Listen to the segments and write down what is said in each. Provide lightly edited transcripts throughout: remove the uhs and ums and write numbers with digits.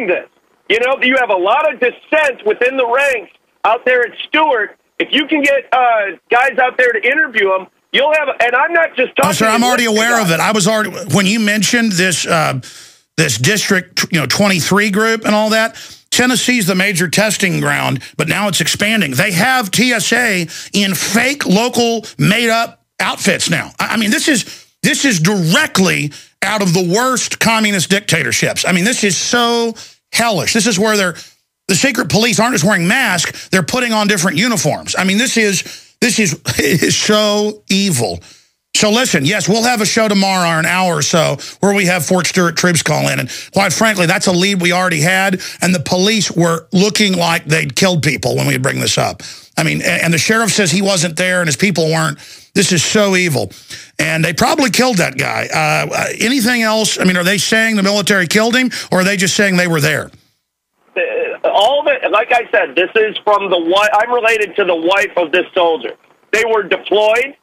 this. You know, you have a lot of dissent within the ranks out there at Stewart. If you can get guys out there to interview them, you'll have. And I'm not just talking. Oh, sir, I'm already aware of it. I was already when you mentioned this this District 23 group and all that. Tennessee's the major testing ground, but now it's expanding. They have TSA in fake, local, made-up outfits now. I mean, this is directly out of the worst communist dictatorships. I mean, this is so hellish. This is where the secret police aren't just wearing masks; they're putting on different uniforms. I mean, this is so evil. So listen, yes, we'll have a show tomorrow or an hour or so where we have Fort Stewart troops call in. And quite frankly, that's a lead we already had. And the police were looking like they'd killed people when we bring this up. I mean, and the sheriff says he wasn't there and his people weren't. This is so evil. And they probably killed that guy. Anything else? I mean, are they saying the military killed him, or are they just saying they were there? All of it, like I said, this is from the wife. I'm related to the wife of this soldier. They were deployed.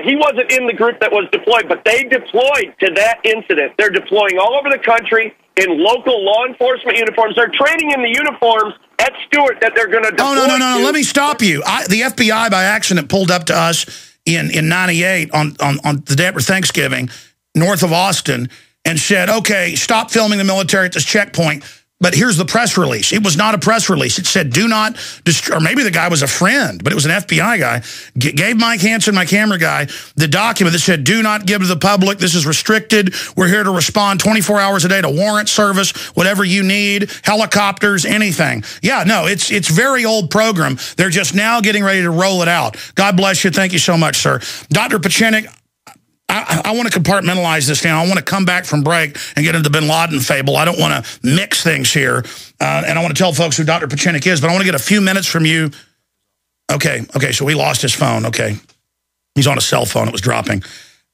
He wasn't in the group that was deployed, but they deployed to that incident. They're deploying all over the country in local law enforcement uniforms. They're training in the uniforms at Stewart that they're going to deploy. Oh, no. Let me stop you. The FBI, by accident, pulled up to us in 98 on the day after Thanksgiving, north of Austin, and said, okay, stop filming the military at this checkpoint. But here's the press release. It was not a press release. It said, do not destroy, or maybe the guy was a friend, but it was an FBI guy. Gave Mike Hansen, my camera guy, the document that said, do not give to the public. This is restricted. We're here to respond 24 hours a day to warrant service, whatever you need, helicopters, anything. Yeah, no, it's very old program. They're just now getting ready to roll it out. God bless you. Thank you so much, sir. Dr. Pachenik, I want to compartmentalize this now. I want to come back from break and get into the bin Laden fable. I don't want to mix things here. And I want to tell folks who Dr. Pachenik is, but I want to get a few minutes from you. Okay, so we lost his phone. Okay. He's on a cell phone. It was dropping.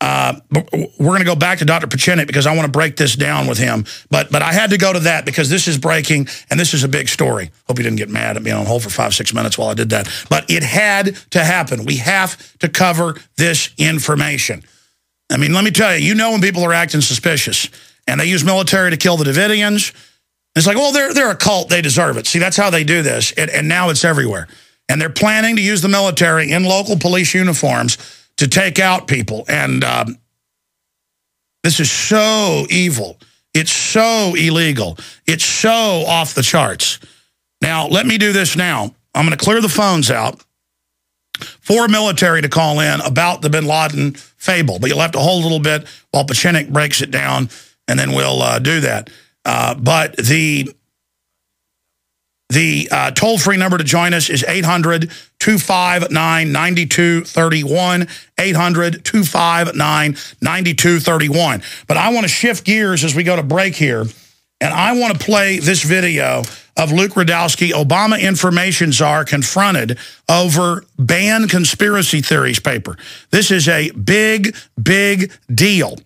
But we're going to go back to Dr. Pachenik because I want to break this down with him. But I had to go to that because this is breaking, and this is a big story. Hope you didn't get mad at me on hold for 5-6 minutes while I did that. But it had to happen. We have to cover this information. I mean, let me tell you, when people are acting suspicious, and they use military to kill the Davidians. It's like, well, they're a cult. They deserve it. See, that's how they do this, and now it's everywhere. And they're planning to use the military in local police uniforms to take out people. And this is so evil. It's so illegal. It's so off the charts. Now, let me do this now. I'm going to clear the phones out for military to call in about the bin Laden fable. But you'll have to hold a little bit while Pachenik breaks it down, and then we'll do that. But the toll-free number to join us is 800-259-9231, 800-259-9231. But I want to shift gears as we go to break here, and I want to play this video of Luke Rudkowski, Obama information czar, confronted over banned conspiracy theories paper. This is a big, big deal.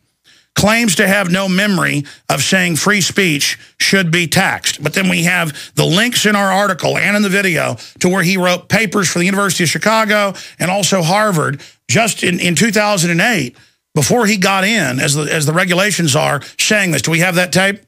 Claims to have no memory of saying free speech should be taxed. But then we have the links in our article and in the video to where he wrote papers for the University of Chicago and also Harvard just in 2008 before he got in as the regulations are saying this. Do we have that tape?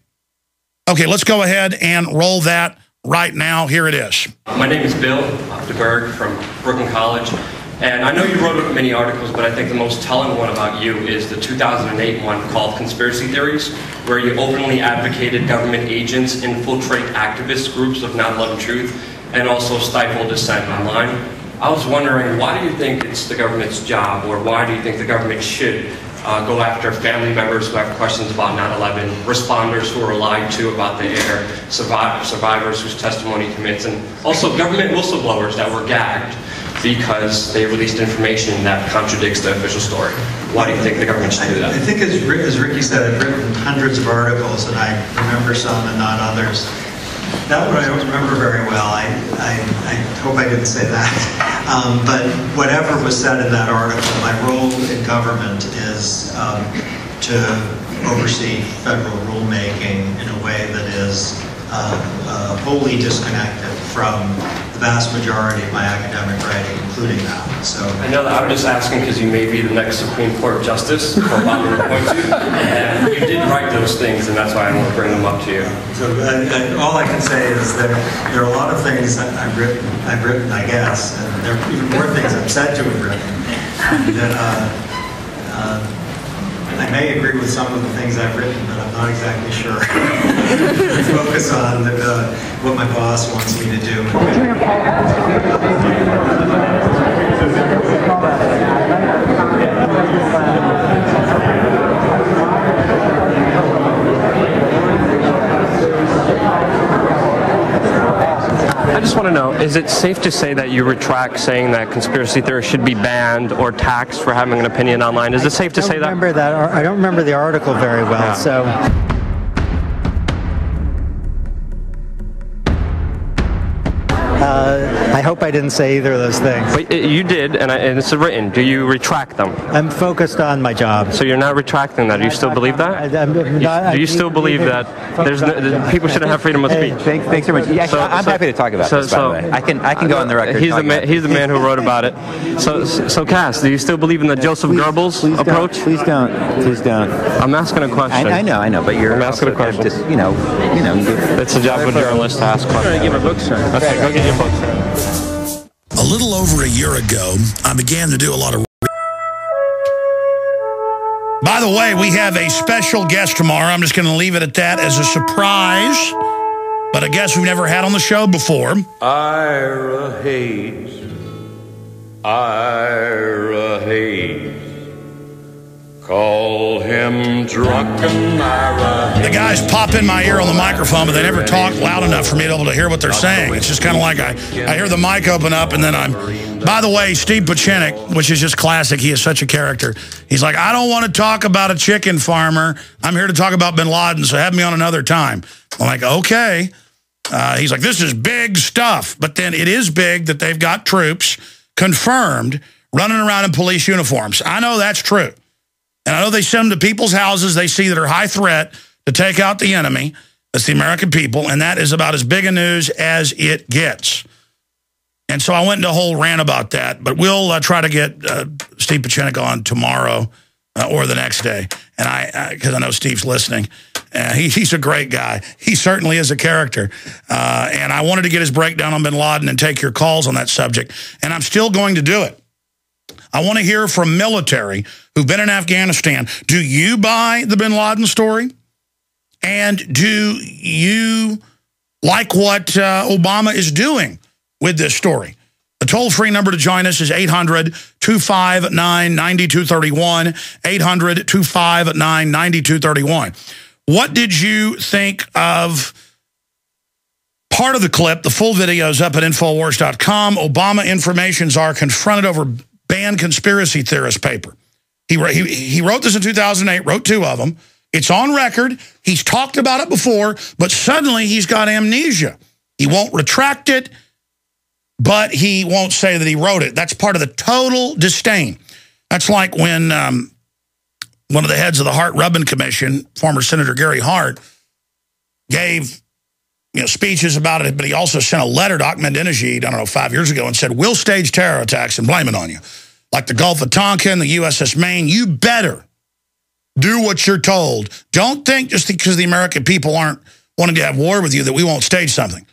Okay, let's go ahead and roll that right now. Here it is. My name is Bill DeBerg from Brooklyn College, and I know you wrote many articles, but I think the most telling one about you is the 2008 one called Conspiracy Theories, where you openly advocated government agents infiltrate activist groups of 9/11 Truth and also stifle dissent online. I was wondering, why do you think it's the government's job, or why do you think the government should go after family members who have questions about 9/11, responders who are lied to about the air, survivors whose testimony commits, and also government whistleblowers that were gagged because they released information that contradicts the official story? Why do you think the government should do that? I think, as Ricky said, I've written hundreds of articles, and I remember some and not others. That one I don't remember very well. I hope I didn't say that. But whatever was said in that article, my role in government is to oversee federal rulemaking in a way that is wholly disconnected from the vast majority of my academic writing, including that. So I know that I'm just asking because you may be the next Supreme Court Justice, or Obama would appoint you, and you did write those things, and that's why I want to bring them up to you. So all I can say is there are a lot of things that I've written, I guess, and there are even more things I've said to have written. I may agree with some of the things I've written, but I'm not exactly sure. I focus on what my boss wants me to do. I just want to know, is it safe to say that you retract saying that conspiracy theorists should be banned or taxed for having an opinion online? Is it safe to say that? I don't remember the article very well, Yeah. so... I hope I didn't say either of those things. Wait, you did, and it's written. Do you retract them? I'm focused on my job. So you're not retracting that? Do you still believe that? Do you still believe that people shouldn't have freedom of speech? Thanks so much. Yeah, I'm happy to talk about this, by the way. I can go on the record. He's the man who wrote about it. So Cass, do you still believe in the Joseph Goebbels approach? Please don't. I'm asking a question. I know, but you're. I'm asking a question. Just, It's the job of a journalist to ask questions. Give a book, sir. Okay, go get your book, sir. A little over a year ago, I began to do a lot of... By the way, we have a special guest tomorrow. I'm just going to leave it at that as a surprise. But a guest we've never had on the show before. Ira Hayes. Call him drunken Ira Hayes. The guys pop in my ear on the microphone, but they never talk loud enough for me to be able to hear what they're saying. It's just kind of like I hear the mic open up, and then I'm... By the way, Steve Pachinik, which is just classic, he is such a character. He's like, I don't want to talk about a chicken farmer. I'm here to talk about bin Laden, so have me on another time. I'm like, okay. He's like, this is big stuff. But then it is big that they've got troops confirmed running around in police uniforms. I know that's true. And I know they send them to people's houses they see that are high threat to take out the enemy. That's the American people. And that is about as big a news as it gets. And so I went into a whole rant about that. But we'll try to get Steve Pachinik on tomorrow or the next day. And because I know Steve's listening. He's a great guy. He certainly is a character. And I wanted to get his breakdown on bin Laden and take your calls on that subject. And I'm still going to do it. I want to hear from military who've been in Afghanistan. Do you buy the bin Laden story? And do you like what Obama is doing with this story? The toll-free number to join us is 800-259-9231, 800-259-9231. What did you think of part of the clip? The full video is up at Infowars.com. Obama information czar confronted over banned conspiracy theorist paper. He wrote this in 2008, wrote 2 of them. It's on record. He's talked about it before, but suddenly he's got amnesia. He won't retract it, but he won't say that he wrote it. That's part of the total disdain. That's like when one of the heads of the Hart-Rubin Commission, former Senator Gary Hart, gave speeches about it, but he also sent a letter to Ahmadinejad, I don't know, 5 years ago and said, we'll stage terror attacks and blame it on you. Like the Gulf of Tonkin, the USS Maine, you better do what you're told. Don't think just because the American people aren't wanting to have war with you that we won't stage something.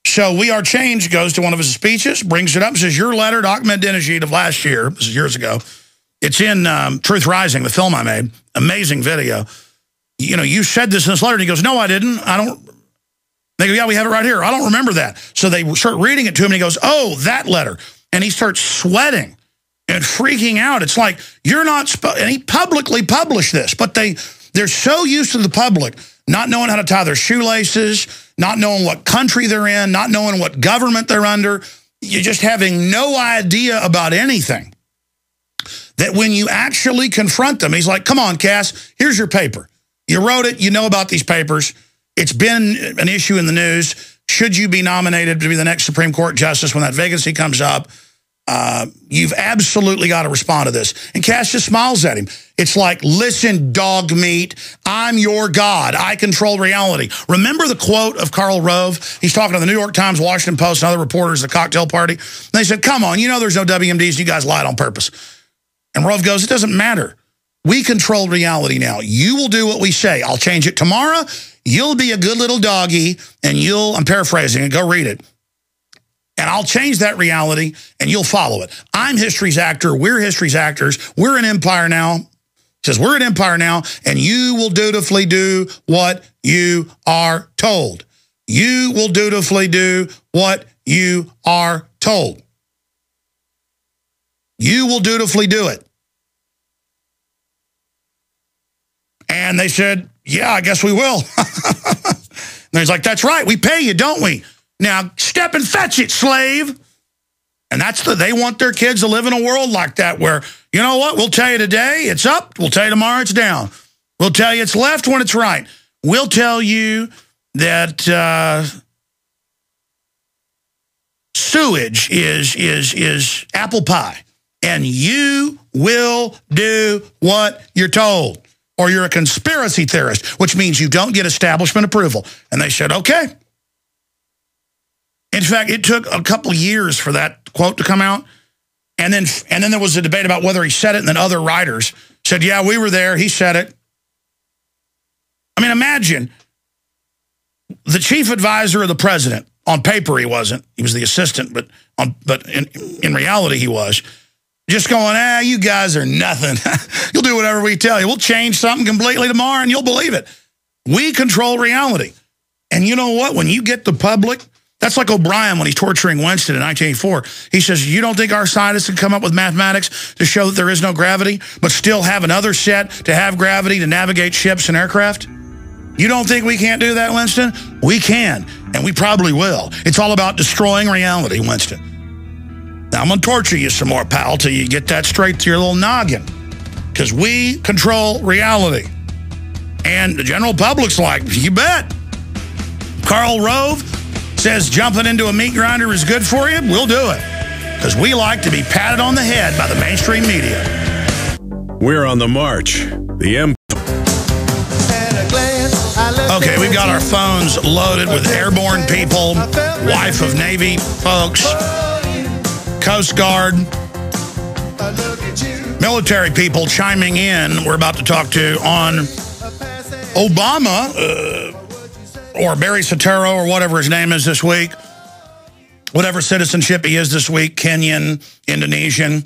So We Are Change goes to one of his speeches, brings it up, says, your letter to Ahmadinejad of last year, this is years ago, it's in Truth Rising, the film I made, amazing video. You said this in this letter, and he goes, no, I didn't. They go, yeah, we have it right here. I don't remember that. So they start reading it to him, and he goes, oh, that letter. And he starts sweating and freaking out. It's like, you're not and he publicly published this, but they're so used to the public not knowing how to tie their shoelaces, not knowing what country they're in, not knowing what government they're under. You're just having no idea about anything. That when you actually confront them, he's like, come on, Cass, here's your paper. You wrote it. You know about these papers. It's been an issue in the news. Should you be nominated to be the next Supreme Court justice when that vacancy comes up? You've absolutely got to respond to this. And Cass just smiles at him. It's like, listen, dog meat, I'm your God. I control reality. Remember the quote of Karl Rove? He's talking to the New York Times, Washington Post, and other reporters at the cocktail party. And they said, come on, you know there's no WMDs. You guys lied on purpose. And Rove goes, it doesn't matter. We control reality now. You will do what we say. I'll change it tomorrow. You'll be a good little doggy, and I'm paraphrasing it, go read it. And I'll change that reality, and you'll follow it. I'm history's actor. We're history's actors. We're an empire now. It says we're an empire now, and you will dutifully do what you are told. You will dutifully do what you are told. You will dutifully do it. And they said, yeah, I guess we will. And he's like, that's right, we pay you, don't we? Now, step and fetch it, slave. And they want their kids to live in a world like that where, you know what, we'll tell you today it's up, we'll tell you tomorrow it's down. We'll tell you it's left when it's right. We'll tell you that sewage is apple pie. And you will do what you're told. Or you're a conspiracy theorist, which means you don't get establishment approval. And they said, okay. In fact, it took a couple years for that quote to come out. And then there was a debate about whether he said it, and then other writers said, yeah, we were there, he said it. I mean, imagine the chief advisor of the president. On paper, he wasn't. He was the assistant, but in reality, he was. Just going, you guys are nothing. You'll do whatever we tell you. We'll change something completely tomorrow, and you'll believe it. We control reality. And you know what? When you get the public, that's like O'Brien when he's torturing Winston in 1984. He says, you don't think our scientists can come up with mathematics to show that there is no gravity, but still have another set to have gravity to navigate ships and aircraft? You don't think we can't do that, Winston? We can, and we probably will. It's all about destroying reality, Winston. Now, I'm going to torture you some more, pal, till you get that straight to your little noggin. Because we control reality. And the general public's like, you bet. Karl Rove says jumping into a meat grinder is good for you. We'll do it. Because we like to be patted on the head by the mainstream media. We're on the march. Okay, we've got our phones loaded with airborne people, wife of Navy folks, Coast Guard, military people chiming in. We're about to talk to on Obama, or Barry Soetoro, or whatever his name is this week. Whatever citizenship he is this week, Kenyan, Indonesian.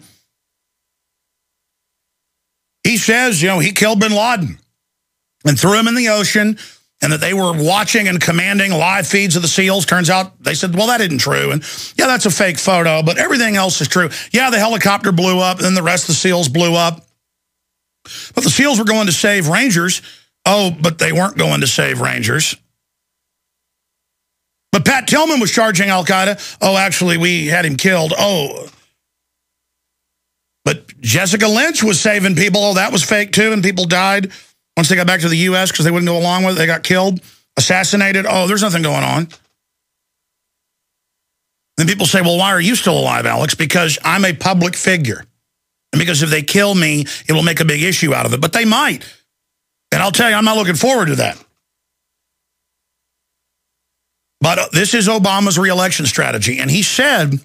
He says, he killed bin Laden and threw him in the ocean, and that they were watching and commanding live feeds of the SEALs. Turns out they said, well, that isn't true. And yeah, that's a fake photo, but everything else is true. Yeah, the helicopter blew up, and then the rest of the SEALs blew up. But the SEALs were going to save Rangers. Oh, but they weren't going to save Rangers. But Pat Tillman was charging al-Qaeda. Oh, actually, we had him killed. Oh. But Jessica Lynch was saving people. Oh, that was fake, too, and people died. Once they got back to the U.S. because they wouldn't go along with it, they got killed, assassinated. Oh, there's nothing going on. Then people say, well, why are you still alive, Alex? Because I'm a public figure. And because if they kill me, it will make a big issue out of it. But they might. And I'll tell you, I'm not looking forward to that. But this is Obama's re-election strategy. And he said